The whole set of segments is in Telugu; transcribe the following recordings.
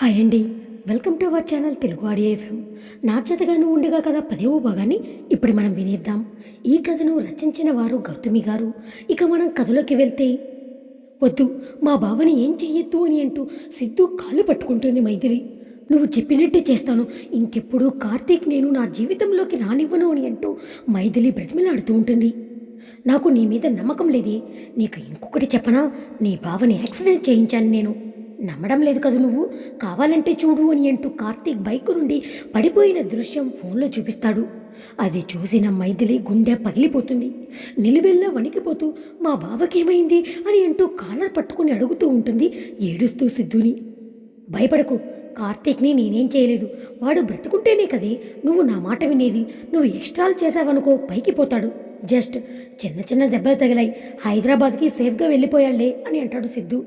హాయ్ అండి. Welcome to our channel Telugu audio FM. నా చేతగాను ఉండగా కథ 10వ భాగాన్ని ఇప్పుడు మనం వినేద్దాం. ఈ కథను రచించిన వారు గౌతమి గారు. ఇక మనం కథలోకి వెళ్తే, వద్దు, మా బావని ఏం చెయ్యొద్దు అని అంటూ సిద్ధు కాళ్ళు పట్టుకుంటుంది మైథిలి. నువ్వు చెప్పినట్టే చేస్తాను, ఇంకెప్పుడు కార్తీక్ నేను నా జీవితంలోకి రానివ్వను అని అంటూ మైథిలి బ్రతిమలాడుతూ ఉంటుంది. నాకు నీ మీద నమ్మకం లేదే. నీకు ఇంకొకటి చెప్పనా, నీ బావని యాక్సిడెంట్ చేయించాను నేను. నమ్మడం లేదు కదా నువ్వు, కావాలంటే చూడు అని అంటూ కార్తీక్ బైకు నుండి పడిపోయిన దృశ్యం ఫోన్లో చూపిస్తాడు. అది చూసిన మైథిలి గుండె పగిలిపోతుంది. నిలువెల్లా వణికిపోతూ మా బావకేమైంది అని అంటూ కాలర్ పట్టుకుని అడుగుతూ ఉంటుంది ఏడుస్తూ సిద్ధుని. భయపడకు, కార్తీక్ని నేనేం చేయలేదు. వాడు బ్రతుకుంటేనే కదే నువ్వు నా మాట వినేది. నువ్వు ఎక్స్ట్రాలు చేసావనుకో పైకి పోతాడు. జస్ట్ చిన్న చిన్న దెబ్బలు తగిలాయి, హైదరాబాద్కి సేఫ్గా వెళ్ళిపోయాళ్లే అని అంటాడు సిద్ధు.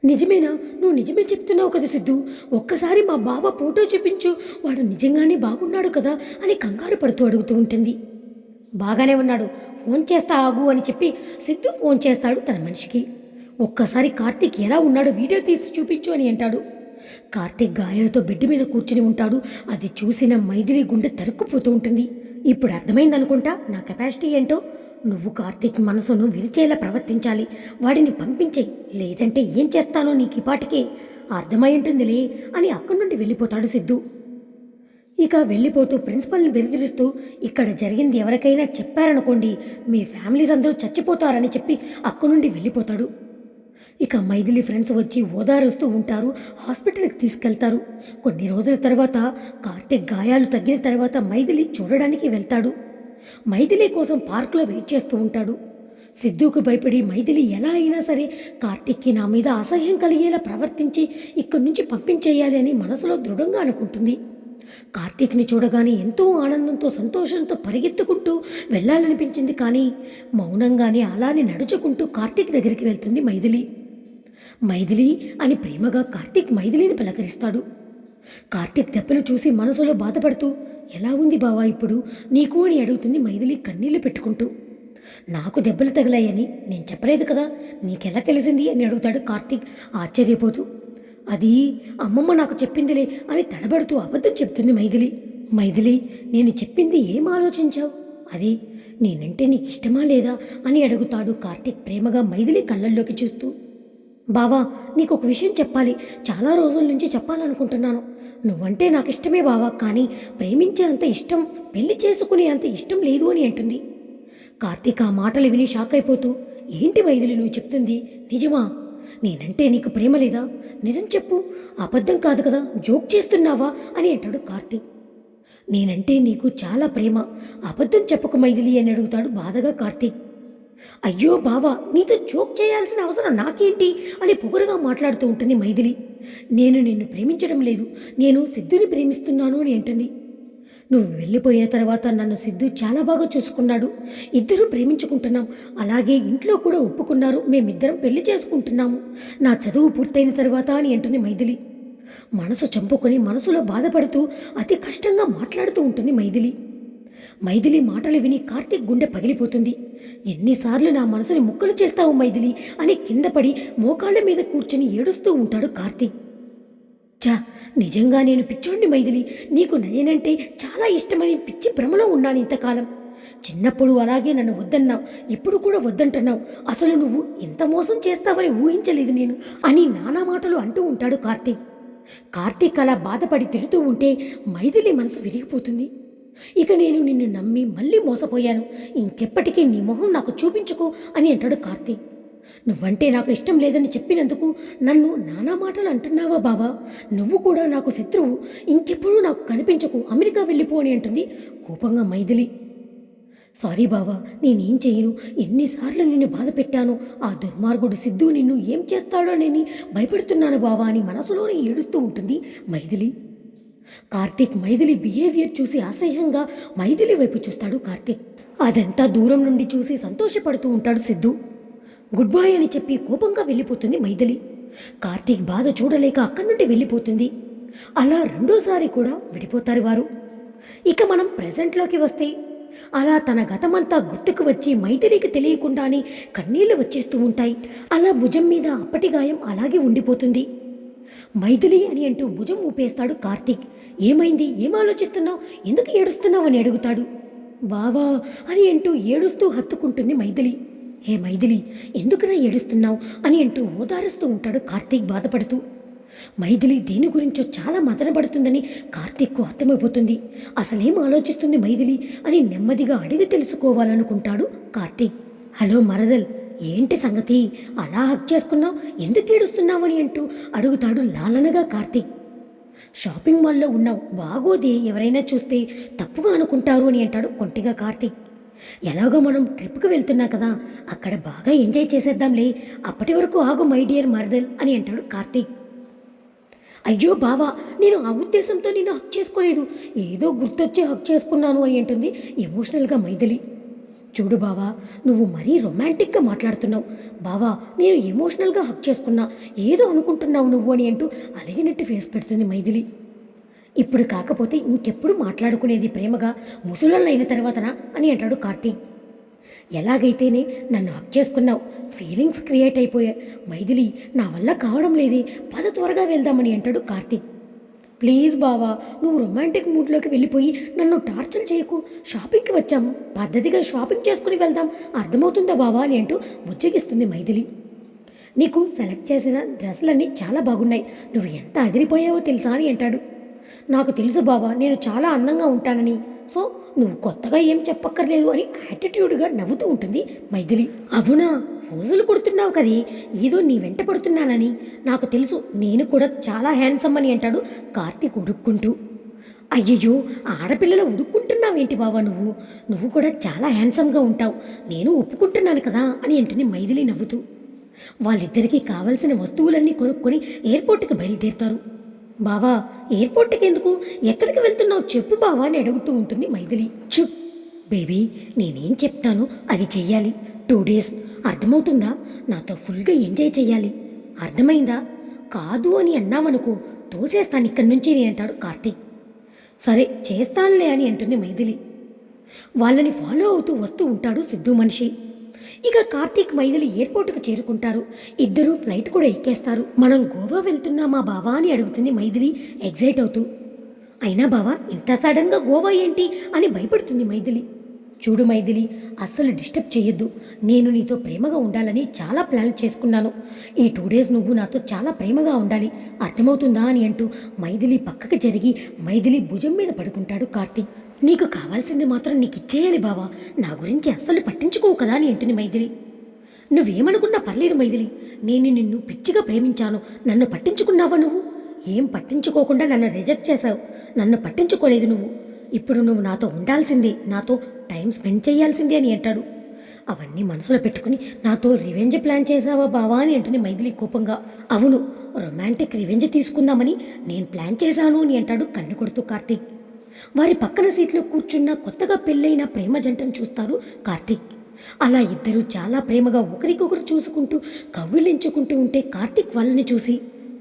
నిజమేనా? నువ్వు నిజమే చెప్తున్నావు కదా సిద్ధు. ఒక్కసారి మా బావ ఫోటో చూపించు, వాడు నిజంగానే బాగున్నాడు కదా అని కంగారు పడుతూ అడుగుతూ ఉంటుంది. బాగానే ఉన్నాడు, ఫోన్ చేస్తా ఆగు అని చెప్పి సిద్ధు ఫోన్ చేస్తాడు తన మనిషికి. ఒక్కసారి కార్తీక్ ఎలా ఉన్నాడో వీడియో తీసి చూపించు అని అంటాడు. కార్తీక్ గాయాలతో బెడ్ మీద కూర్చుని ఉంటాడు. అది చూసిన మైథిలి గుండె తరుక్కుపోతూ ఉంటుంది. ఇప్పుడు అర్థమైందనుకుంటా నా కెపాసిటీ ఏంటో. నువ్వు కార్తీక్ మనసును విరిచేలా ప్రవర్తించాలి. వాడిని పంపించేయి, లేదంటే ఏం చేస్తానో నీకు ఈ పాటికే అర్థమై ఉంటుందిలే అని అక్కడి నుండి వెళ్ళిపోతాడు సిద్ధు. ఇక వెళ్ళిపోతూ ప్రిన్సిపల్ని బెదిరిస్తూ, ఇక్కడ జరిగింది ఎవరికైనా చెప్పారనుకోండి మీ ఫ్యామిలీస్ అందరూ చచ్చిపోతారని చెప్పి అక్కడి నుండి వెళ్ళిపోతాడు. ఇక మైథిలి ఫ్రెండ్స్ వచ్చి ఓదారుస్తూ ఉంటారు, హాస్పిటల్కి తీసుకెళ్తారు. కొన్ని రోజుల తర్వాత కార్తీక్ గాయాలు తగ్గిన తర్వాత మైథిలి చూడడానికి వెళ్తాడు. మైథిలి కోసం పార్కులో వెయిట్ చేస్తూ ఉంటాడు. సిద్ధుకు భయపడి మైథిలి ఎలా అయినా సరే కార్తీక్కి నా మీద అసహ్యం కలిగేలా ప్రవర్తించి ఇక్కడి నుంచి పంపించేయాలి అని మనసులో దృఢంగా అనుకుంటుంది. కార్తీక్ని చూడగానే ఎంతో ఆనందంతో సంతోషంతో పరిగెత్తుకుంటూ వెళ్ళాలనిపించింది. కానీ మౌనంగానే అలానే నడుచుకుంటూ కార్తీక్ దగ్గరికి వెళ్తుంది మైథిలి. మైథిలి అని ప్రేమగా కార్తీక్ మైథిలిని పలకరిస్తాడు. కార్తీక్ దెబ్బలు చూసి మనసులో బాధపడుతూ, ఎలా ఉంది బావా ఇప్పుడు నీకు అని అడుగుతుంది మైథిలి కన్నీళ్లు పెట్టుకుంటూ. నాకు దెబ్బలు తగిలాయని నేను చెప్పలేదు కదా, నీకెలా తెలిసింది అని అడుగుతాడు కార్తీక్ ఆశ్చర్యపోతూ. అది అమ్మమ్మ నాకు చెప్పిందిలే అని తడబడుతూ అబద్ధం చెప్తుంది మైథిలి. మైథిలి, నేను చెప్పింది ఏం ఆలోచించావు? అది నేనంటే నీకు ఇష్టమా లేదా అని అడుగుతాడు కార్తీక్ ప్రేమగా మైథిలి కళ్ళల్లోకి చూస్తూ. బావా, నీకు ఒక విషయం చెప్పాలి, చాలా రోజుల నుంచి చెప్పాలనుకుంటున్నాను. నువ్వంటే నాకు ఇష్టమే బావా, కానీ ప్రేమించే అంత ఇష్టం, పెళ్లి చేసుకునే అంత ఇష్టం లేదు అని అంటుంది. కార్తీక్ ఆ మాటలు విని షాక్ అయిపోతూ, ఏంటి మైథిలి నువ్వు చెప్తుంది నిజమా? నేనంటే నీకు ప్రేమ లేదా? నిజం చెప్పు, అబద్ధం కాదు కదా, జోక్ చేస్తున్నావా అని అంటాడు కార్తీక్. నేనంటే నీకు చాలా ప్రేమ, అబద్ధం చెప్పకు మైథిలి అని అడుగుతాడు బాధగా కార్తీక్. అయ్యో బావా, నీతో జోక్ చేయాల్సిన అవసరం నాకేంటి అని పొగరుగా మాట్లాడుతూ ఉంటుంది మైథిలి. నేను నిన్ను ప్రేమించడం లేదు, నేను సిద్ధుని ప్రేమిస్తున్నాను అని అంటుంది. నువ్వు వెళ్ళిపోయిన తర్వాత నన్ను సిద్ధు చాలా బాగా చూసుకున్నాడు. ఇద్దరూ ప్రేమించుకుంటున్నాం, అలాగే ఇంట్లో కూడా ఒప్పుకున్నారు, మేమిద్దరం పెళ్లి చేసుకుంటున్నాము నా చదువు పూర్తయిన తర్వాత అని అంటుంది మైథిలి. మనసు చంపుకొని మనసులో బాధపడుతూ అతి కష్టంగా మాట్లాడుతూ ఉంటుంది మైథిలి. మైథిలి మాటలు విని కార్తీక్ గుండె పగిలిపోతుంది. ఎన్నిసార్లు నా మనసుని ముక్కలు చేస్తావు మైథిలి అని కింద పడి మోకాళ్ళ మీద కూర్చుని ఏడుస్తూ ఉంటాడు కార్తీక్. చా, నిజంగా నేను పిచ్చోండి మైథిలి, నీకు నేనంటే చాలా ఇష్టమని పిచ్చి భ్రమలో ఉన్నాను ఇంతకాలం. చిన్నప్పుడు అలాగే నన్ను వద్దన్నావు, ఇప్పుడు కూడా వద్దంటున్నావు. అసలు నువ్వు ఇంత మోసం చేస్తావని ఊహించలేదు నేను అని నానా మాటలు అంటూ ఉంటాడు కార్తీక్. కార్తీక్ అలా బాధపడి తిడుతూ ఉంటే మైథిలి మనసు విరిగిపోతుంది. ఇక నేను నిన్ను నమ్మి మళ్ళీ మోసపోయాను, ఇంకెప్పటికీ నీ మొహం నాకు చూపించుకో అని అంటాడు కార్తీక్. నువ్వంటే నాకు ఇష్టం లేదని చెప్పినందుకు నన్ను నానా మాటలు అంటున్నావా బావా? నువ్వు కూడా నాకు శత్రువు, ఇంకెప్పుడూ నాకు కనిపించకు, అమెరికా వెళ్ళిపో అని అంటుంది కోపంగా మైథిలి. సారీ బావా, నేనేం చేయను, ఎన్నిసార్లు నిన్ను బాధ పెట్టాను. ఆ దుర్మార్గుడు సిద్ధు నిన్ను ఏం చేస్తాడోనని భయపెడుతున్నాను బావా అని మనసులోనే ఏడుస్తూ ఉంటుంది మైథిలి. కార్తీక్ మైథిలి బిహేవియర్ చూసి అసహ్యంగా మైథిలి వైపు చూస్తాడు కార్తీక్. అదంతా దూరం నుండి చూసి సంతోషపడుతూ ఉంటాడు సిద్ధు. గుడ్ బై అని చెప్పి కోపంగా వెళ్ళిపోతుంది మైథిలి. కార్తీక్ బాధ చూడలేక అక్కడి నుండి వెళ్ళిపోతుంది. అలా రెండోసారి కూడా విడిపోతారు వారు. ఇక మనం ప్రెజెంట్లోకి వస్తే, అలా తన గతమంతా గుర్తుకు వచ్చి మైథిలికి తెలియకుండానే కన్నీళ్లు వచ్చేస్తూ ఉంటాయి. అలా భుజం మీద అప్పటి గాయం అలాగే ఉండిపోతుంది. మైథిలి అని అంటూ భుజం ఊపేస్తాడు కార్తీక్. ఏమైంది, ఏం ఆలోచిస్తున్నావు, ఎందుకు ఏడుస్తున్నావు అని అడుగుతాడు. బావా అని అంటూ ఏడుస్తూ హత్తుకుంటుంది మైథిలి. హే మైథిలి, ఎందుకురా ఏడుస్తున్నావు అని అంటూ ఓదారుస్తూ ఉంటాడు కార్తీక్ బాధపడుతూ. మైథిలి దేని గురించో చాలా మదనపడుతుందని కార్తీక్కు అర్థమైపోతుంది. అసలేం ఆలోచిస్తుంది మైథిలి అని నెమ్మదిగా అడిగి తెలుసుకోవాలనుకుంటాడు కార్తీక్. హలో మరదల్, ఏంటి సంగతి, అలా హక్ చేసుకున్నావు, ఎందుకు ఏడుస్తున్నావని అంటూ అడుగుతాడు లాలనగా కార్తీక్. షాపింగ్ మాల్లో ఉన్నావు, బాగోదే, ఎవరైనా చూస్తే తప్పుగా అనుకుంటారు అని అంటాడు కొంటిగా కార్తీక్. ఎలాగో మనం ట్రిప్కి వెళ్తున్నా కదా, అక్కడ బాగా ఎంజాయ్ చేసేద్దాంలే, అప్పటి వరకు ఆగు మై డియర్ మరదల్ అని అంటాడు కార్తీక్. అయ్యో బావా, నేను ఆ ఉద్దేశంతో నేను హక్ చేసుకోలేదు, ఏదో గుర్తొచ్చి హక్ చేసుకున్నాను అని అంటుంది ఎమోషనల్గా మైథిలి. చూడు బావా, నువ్వు మరీ రొమాంటిక్గా మాట్లాడుతున్నావు. బావా, నేను ఎమోషనల్గా హక్ చేసుకున్నా, ఏదో అనుకుంటున్నావు నువ్వు అని అంటూ అలిగినట్టు ఫేస్ పెడుతుంది మైథిలి. ఇప్పుడు కాకపోతే ఇంకెప్పుడు మాట్లాడుకునేది ప్రేమగా ముసలోళ్ళైన తర్వాతనా అని అంటాడు కార్తీక్. ఎలాగైతేనే నన్ను హక్ చేసుకున్నావు, ఫీలింగ్స్ క్రియేట్ అయిపోయాయి మైథిలి, నా వల్ల కావడం లేదే, పద త్వరగా వెళ్దామని అంటాడు కార్తీక్. ప్లీజ్ బావా, నువ్వు రొమాంటిక్ మూడ్లోకి వెళ్ళిపోయి నన్ను టార్చర్ చేయకు, షాపింగ్కి వచ్చాము, పద్ధతిగా షాపింగ్ చేసుకుని వెళ్దాం, అర్థమవుతుందా బావా అని అంటూ బుజ్జగిస్తుంది మైథిలి. నీకు సెలెక్ట్ చేసిన డ్రెస్సులన్నీ చాలా బాగున్నాయి, నువ్వు ఎంత అదిరిపోయావో తెలుసా అని అంటాడు. నాకు తెలుసు బావా, నేను చాలా అందంగా ఉంటానని, సో నువ్వు కొత్తగా ఏం చెప్పక్కర్లేదు అని యాటిట్యూడ్గా నవ్వుతూ ఉంటుంది మైథిలి. అవునా, రోజులు కొడుతున్నావు కదే, ఏదో నీ వెంట పడుతున్నానని నాకు తెలుసు, నేను కూడా చాలా హ్యాండ్సమ్ అని అంటాడు కార్తీక్ ఉడుక్కుంటూ. అయ్యయ్యో, ఆడపిల్లలు ఉడుక్కుంటున్నావేంటి బావా, నువ్వు కూడా చాలా హ్యాండ్సమ్గా ఉంటావు, నేను ఒప్పుకుంటున్నాను కదా అని అంటుంది మైథిలి నవ్వుతూ. వాళ్ళిద్దరికీ కావలసిన వస్తువులన్నీ కొనుక్కొని ఎయిర్పోర్ట్కి బయలుదేరుతారు. బావా, ఎయిర్పోర్ట్కి ఎందుకు, ఎక్కడికి వెళ్తున్నావు చెప్పు బావా అని అడుగుతూ ఉంటుంది మైథిలి. చుప్ బేబీ, నేనేం చెప్తాను అది చెయ్యాలి, 2 days, అర్థమవుతుందా, నాతో ఫుల్గా ఎంజాయ్ చెయ్యాలి, అర్థమైందా, కాదు అని అన్నావనుకో తోసేస్తాను ఇక్కడి నుంచి అని అంటాడు కార్తీక్. సరే చేస్తానులే అని అంటుంది మైథిలి. వాళ్ళని ఫాలో అవుతూ వస్తూ ఉంటాడు సిద్ధు మనిషి. ఇక కార్తీక్ మైథిలి ఎయిర్పోర్ట్కి చేరుకుంటారు. ఇద్దరూ ఫ్లైట్ కూడా ఎక్కేస్తారు. మనం గోవా వెళ్తున్నామా బావా అని అడుగుతుంది మైథిలి ఎగ్జైట్ అవుతూ. అయినా బావా, ఇంత సడన్గా గోవా ఏంటి అని భయపడుతుంది మైథిలి. చూడు మైథిలి, అస్సలు డిస్టర్బ్ చేయొద్దు, నేను నీతో ప్రేమగా ఉండాలని చాలా ప్లాన్ చేసుకున్నాను, ఈ 2 days నువ్వు నాతో చాలా ప్రేమగా ఉండాలి, అర్థమవుతుందా అని అంటూ మైథిలి పక్కకి జరిగి మైథిలి భుజం మీద పడుకుంటాడు కార్తీక్. నీకు కావాల్సింది మాత్రం నీకు ఇచ్చేయాలి బావా, నా గురించి అస్సలు పట్టించుకోవు కదా అని అంటుంది మైథిలి. నువ్వేమనుకున్నా పర్లేదు మైథిలి, నేను నిన్ను పిచ్చిగా ప్రేమించాను, నన్ను పట్టించుకున్నావా నువ్వు, ఏం పట్టించుకోకుండా నన్ను రిజెక్ట్ చేశావు, నన్ను పట్టించుకోలేదు నువ్వు, ఇప్పుడు నువ్వు నాతో ఉండాల్సిందే, నాతో టైం స్పెండ్ చేయాల్సిందే అని అంటాడు. అవన్నీ మనసులో పెట్టుకుని నాతో రివెంజ్ ప్లాన్ చేసావా బావా అని అంటుంది మైథిలి కోపంగా. అవును, రొమాంటిక్ రివెంజ్ తీసుకుందామని నేను ప్లాన్ చేశాను అని అంటాడు కన్ను కొడుతూ కార్తీక్. వారి పక్కన సీట్లో కూర్చున్న కొత్తగా పెళ్ళైన ప్రేమ జంటను చూస్తారు కార్తీక్. అలా ఇద్దరూ చాలా ప్రేమగా ఒకరికొకరు చూసుకుంటూ కవ్విలించుకుంటూ ఉంటే కార్తీక్ వాళ్ళని చూసి,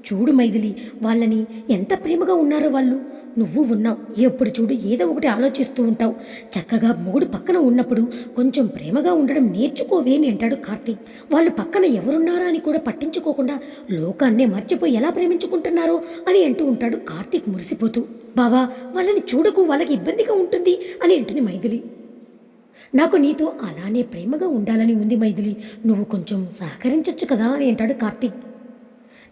చూడు మైథిలి, వాళ్ళని ఎంత ప్రేమగా ఉన్నారో వాళ్ళు, నువ్వు ఉన్నావు, ఎప్పుడు చూడు ఏదో ఒకటి ఆలోచిస్తూ ఉంటావు, చక్కగా మొగుడు పక్కన ఉన్నప్పుడు కొంచెం ప్రేమగా ఉండడం నేర్చుకోవే అని అంటాడు కార్తీక్. వాళ్ళు పక్కన ఎవరున్నారా అని కూడా పట్టించుకోకుండా లోకాన్నే మర్చిపోయి ఎలా ప్రేమించుకుంటున్నారో అని అంటూ ఉంటాడు కార్తీక్ మురిసిపోతూ. బావా, వాళ్ళని చూడకు, వాళ్ళకి ఇబ్బందిగా ఉంటుంది అని అంటుంది మైథిలి. నాకు నీతో అలానే ప్రేమగా ఉండాలని ఉంది మైథిలి, నువ్వు కొంచెం సహకరించవచ్చు కదా అని అంటాడు కార్తీక్.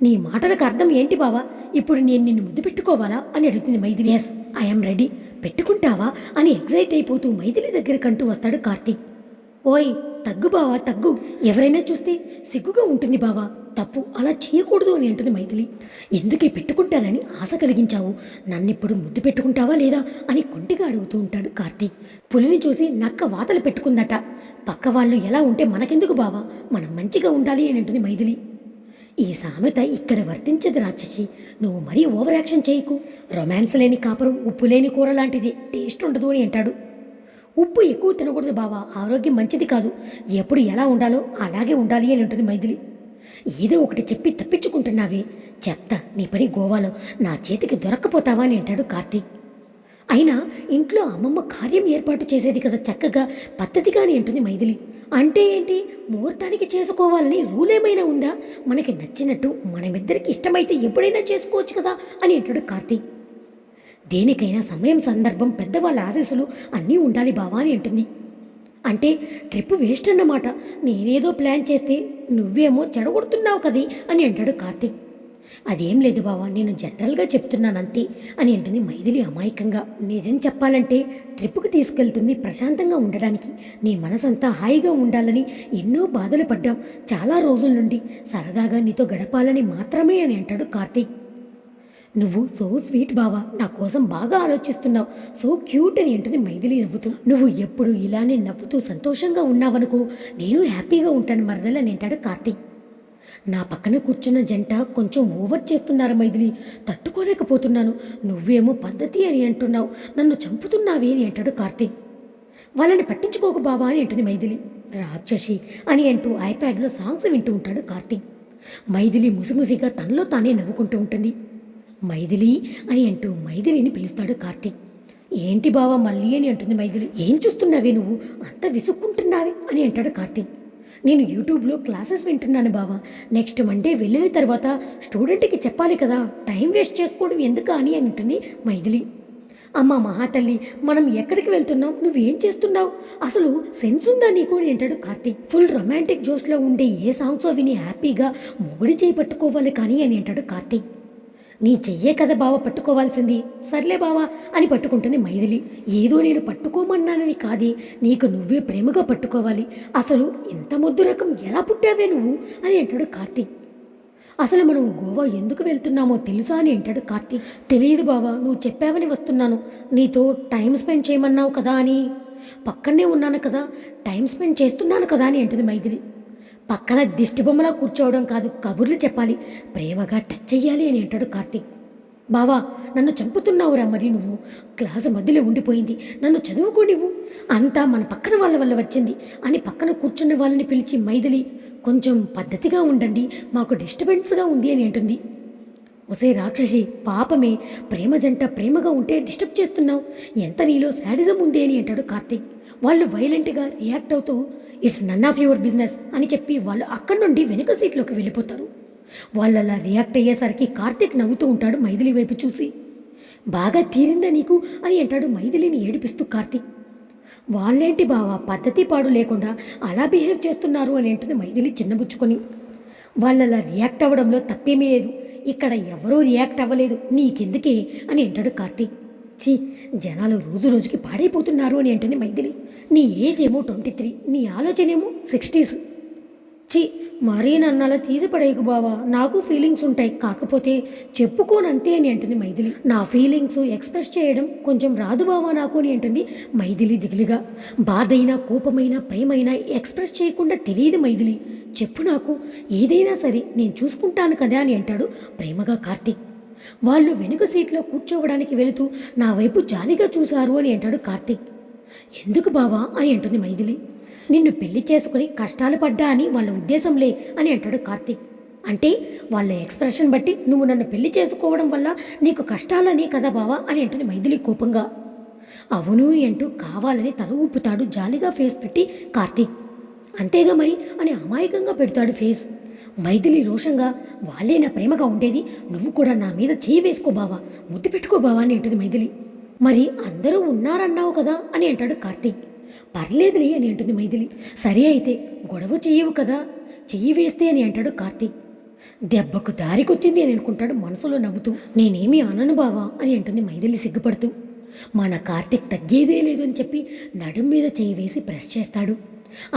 నీ మాటలకు అర్థం ఏంటి బావా, ఇప్పుడు నేను నిన్ను ముద్దు పెట్టుకోవాలా అని అడుగుతుంది మైథిలి. ఎస్, ఐఎమ్ రెడీ, పెట్టుకుంటావా అని ఎగ్జైట్ అయిపోతూ మైథిలి దగ్గరకంటూ వస్తాడు కార్తీక్. ఓయ్ తగ్గు బావా తగ్గు, ఎవరైనా చూస్తే సిగ్గుగా ఉంటుంది బావా, తప్పు, అలా చేయకూడదు అని అంటుంది మైథిలి. ఎందుకే పెట్టుకుంటానని ఆశ కలిగించావు, నన్నిప్పుడు ముద్దు పెట్టుకుంటావా లేదా అని కొంటిగా అడుగుతూ ఉంటాడు కార్తీక్. పులిని చూసి నక్క వాతలు పెట్టుకుందట, పక్క వాళ్ళు ఎలా ఉంటే మనకెందుకు బావా, మనం మంచిగా ఉండాలి అని అంటుంది మైథిలి. ఈ సామెత ఇక్కడ వర్తించదు రాక్షసి, నువ్వు మరీ ఓవర్ యాక్షన్ చేయకు, రొమాన్స్ లేని కాపురం ఉప్పు లేని కూర లాంటిది, టేస్ట్ ఉండదు అని అంటాడు. ఉప్పు ఎక్కువ తినకూడదు బావా, ఆరోగ్యం మంచిది కాదు, ఎప్పుడు ఎలా ఉండాలో అలాగే ఉండాలి అని అంటుంది మైథిలి. ఏదో ఒకటి చెప్పి తప్పించుకుంటున్నావే, చెప్తా నీ పని గోవాలో నా చేతికి దొరక్కపోతావా అని అంటాడు కార్తీక్. అయినా ఇంట్లో అమ్మమ్మ కార్యం ఏర్పాటు చేసేది కదా చక్కగా పద్ధతిగా అని అంటుంది మైథిలి. అంటే ఏంటి? ముహూర్తానికి చేసుకోవాలని రూల్ ఏమైనా ఉందా? మనకి నచ్చినట్టు మనమిద్దరికి ఇష్టమైతే ఎప్పుడైనా చేసుకోవచ్చు కదా అని అంటాడు కార్తీక్. దేనికైనా సమయం, సందర్భం, పెద్దవాళ్ళ ఆశీస్సులు అన్నీ ఉండాలి బావా అని అంటుంది. అంటే ట్రిప్ వేస్ట్ అన్నమాట. నేనేదో ప్లాన్ చేస్తే నువ్వేమో చెడగొడుతున్నావు కది అని అంటాడు కార్తీక్. అదేం లేదు బావా, నేను జనరల్గా చెప్తున్నాను అంతే అని అంటుంది మైథిలి అమాయకంగా. నిజం చెప్పాలంటే ట్రిప్కి తీసుకెళ్తుంది ప్రశాంతంగా ఉండడానికి. నీ మనసంతా హాయిగా ఉండాలని ఎన్నో బాధలు పడ్డాం చాలా రోజుల నుండి. సరదాగా నీతో గడపాలని మాత్రమే అని అంటాడు కార్తీక్. నువ్వు సో స్వీట్ బావా, నా కోసం బాగా ఆలోచిస్తున్నావు, సో క్యూట్ అని అంటుంది మైథిలి నవ్వుతూ. నువ్వు ఎప్పుడు ఇలానే నవ్వుతూ సంతోషంగా ఉన్నావనుకో, నేను హ్యాపీగా ఉంటాను మరదలు అని అంటాడు కార్తీక్. నా పక్కన కూర్చున్న జంట కొంచెం ఓవర్ చేస్తున్నారు మైథిలి, తట్టుకోలేకపోతున్నాను. నువ్వేమో పద్ధతి అని అంటున్నావు, నన్ను చంపుతున్నావే అని అంటాడు కార్తీక్. వాళ్ళని పట్టించుకోకు బావా అని అంటుంది మైథిలి. రాక్షసి అని అంటూ ఐప్యాడ్లో సాంగ్స్ వింటూ ఉంటాడు కార్తీక్. మైథిలి ముసిముసిగా తనలో తానే నవ్వుకుంటూ ఉంటుంది. మైథిలి అని అంటూ మైథిలిని పిలుస్తాడు కార్తీక్. ఏంటి బావా మళ్ళీ అని అంటుంది మైథిలి. ఏం చూస్తున్నావే నువ్వు, అంత విసుక్కుంటున్నావే అని అంటాడు కార్తీక్. నేను యూట్యూబ్లో క్లాసెస్ వింటున్నాను బావా, నెక్స్ట్ మండే వెళ్ళిన తర్వాత స్టూడెంట్కి చెప్పాలి కదా, టైం వేస్ట్ చేసుకోవడం ఎందుకు అని అంటుంది మైథిలి. అమ్మ మహాతల్లి, మనం ఎక్కడికి వెళ్తున్నాం, నువ్వేం చేస్తున్నావు, అసలు సెన్స్ ఉందా నీకు అని అంటాడు కార్తీక్. ఫుల్ రొమాంటిక్ జోష్లో ఉండే ఏ సాంగ్సో విని హ్యాపీగా మొగుడి చేయి పట్టుకోవాలి కానీ అని అంటాడు కార్తీక్. నీ చెయ్యే కదా బావ పట్టుకోవాల్సింది, సర్లే బావా అని పట్టుకుంటుంది మైథిలి. ఏదో నేను పట్టుకోమన్నానని కాదే, నీకు నువ్వే ప్రేమగా పట్టుకోవాలి. అసలు ఇంత ముద్దు రకం ఎలా పుట్టావే నువ్వు అని అంటాడు కార్తీక్. అసలు మనం గోవా ఎందుకు వెళ్తున్నామో తెలుసా అని అంటాడు కార్తీక్. తెలియదు బావా, నువ్వు చెప్పావని వస్తున్నాను. నీతో టైం స్పెండ్ చేయమన్నావు కదా అని పక్కనే ఉన్నాను కదా, టైం స్పెండ్ చేస్తున్నాను కదా అని అంటుంది మైథిలి. పక్కన దిష్టిబొమ్మలా కూర్చోవడం కాదు, కబుర్లు చెప్పాలి, ప్రేమగా టచ్ చెయ్యాలి అని అంటాడు కార్తీక్. బావా నన్ను చంపుతున్నావురా, మరి నువ్వు క్లాసు మధ్యలో ఉండిపోయింది, నన్ను చదువుకోనివ్వు, అంతా మన పక్కన వాళ్ళ వల్ల వచ్చింది అని పక్కన కూర్చున్న వాళ్ళని పిలిచి మైథిలి కొంచెం పద్ధతిగా ఉండండి, మాకు డిస్టర్బెన్స్గా ఉంది అని అంటుంది. ఒసే రాక్షసి, పాపమే, ప్రేమ జంట ప్రేమగా ఉంటే డిస్టర్బ్ చేస్తున్నావు, ఎంత నీలో శాడిజం ఉంది అని అంటాడు కార్తీక్. వాళ్ళు వైలెంట్గా రియాక్ట్ అవుతూ it's none of your business అని చెప్పి వాళ్ళు అక్కడి నుండి వెనుక సీట్లోకి వెళ్ళిపోతారు. వాళ్ళు అలా రియాక్ట్ అయ్యేసరికి కార్తీక్ నవ్వుతూ ఉంటాడు మైథిలి వైపు చూసి. బాగా తీరిందా నీకు అని అంటాడు మైథిలిని ఏడిపిస్తూ కార్తీక్. వాళ్ళేంటి బావా పద్ధతి పాడు లేకుండా అలా బిహేవ్ చేస్తున్నారు అని అంటుంది మైథిలి చిన్నబుచ్చుకొని. వాళ్ళలా రియాక్ట్ అవ్వడంలో తప్పేమీ లేదు, ఇక్కడ ఎవరూ రియాక్ట్ అవ్వలేదు, నీకెందుకే అని అంటాడు కార్తీక్. ఛీ, జనాలు రోజు రోజుకి పాడైపోతున్నారు అని అంటుంది మైథిలి. నీ ఏజ్ ఏమో 23, నీ ఆలోచన ఏమో 60s. ఛీ, మరీ నన్ను అలా తీసి పడేయకు బావా, నాకు ఫీలింగ్స్ ఉంటాయి, కాకపోతే చెప్పుకోనంతే అని అంటుంది మైథిలి. నా ఫీలింగ్స్ ఎక్స్ప్రెస్ చేయడం కొంచెం రాదు బావా నాకు అని అంటుంది మైథిలి దిగులుగా. బాధైనా కోపమైనా ప్రేమైనా ఎక్స్ప్రెస్ చేయకుండా తెలియదు మైథిలి, చెప్పు నాకు, ఏదైనా సరే నేను చూసుకుంటాను కదా అని అంటాడు ప్రేమగా కార్తీక్. వాళ్ళు వెనుక సీట్లో కూర్చోవడానికి వెళుతూ నా వైపు జాలిగా చూశారు అని అంటాడు కార్తీక్. ఎందుకు బావా అని అంటుంది మైథిలి. నిన్ను పెళ్లి చేసుకుని కష్టాలు పడ్డా అని వాళ్ళ ఉద్దేశంలే అని అంటాడు కార్తీక్. అంటే వాళ్ళ ఎక్స్ప్రెషన్ బట్టి నువ్వు నన్ను పెళ్లి చేసుకోవడం వల్ల నీకు కష్టాలని కదా బావా అని అంటుంది మైథిలి కోపంగా. అవును అంటూ కావాలని తల ఊపుతాడు జాలిగా ఫేస్ పెట్టి కార్తీక్. అంతేగా మరి అని అమాయకంగా పెడతాడు ఫేస్. మైథిలి రోషంగా, వాళ్ళే నా ప్రేమగా ఉండేది, నువ్వు కూడా నా మీద చేయి వేసుకో బావా, ముద్దు పెట్టుకో బావా అని అంటుంది మైథిలి. మరి అందరూ ఉన్నారన్నావు కదా అని అంటాడు కార్తీక్. పర్లేదులే అని అంటుంది మైథిలి. సరే అయితే గొడవ చెయ్యవు కదా, చెయ్యి వేస్తే అని అంటాడు కార్తీక్. దెబ్బకు దారికొచ్చింది అని అనుకుంటాడు మనసులో నవ్వుతూ. నేనేమీ అనను బావా అని అంటుంది మైథిలి సిగ్గుపడుతూ. మన కార్తీక్ తగ్గేదే లేదు అని చెప్పి నడుం మీద చేయి వేసి ప్రెస్ చేస్తాడు.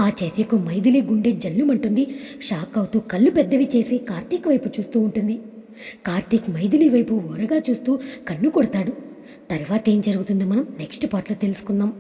ఆ చర్యకు మైథిలి గుండె జల్లుమంటుంది. షాక్ అవుతూ కళ్ళు పెద్దవి చేసి కార్తీక్ వైపు చూస్తూ ఉంటుంది. కార్తీక్ మైథిలి వైపు ఓరగా చూస్తూ కన్ను కొడతాడు. తర్వాత ఏం జరుగుతుందో మనం నెక్స్ట్ పార్ట్లో తెలుసుకుందాం.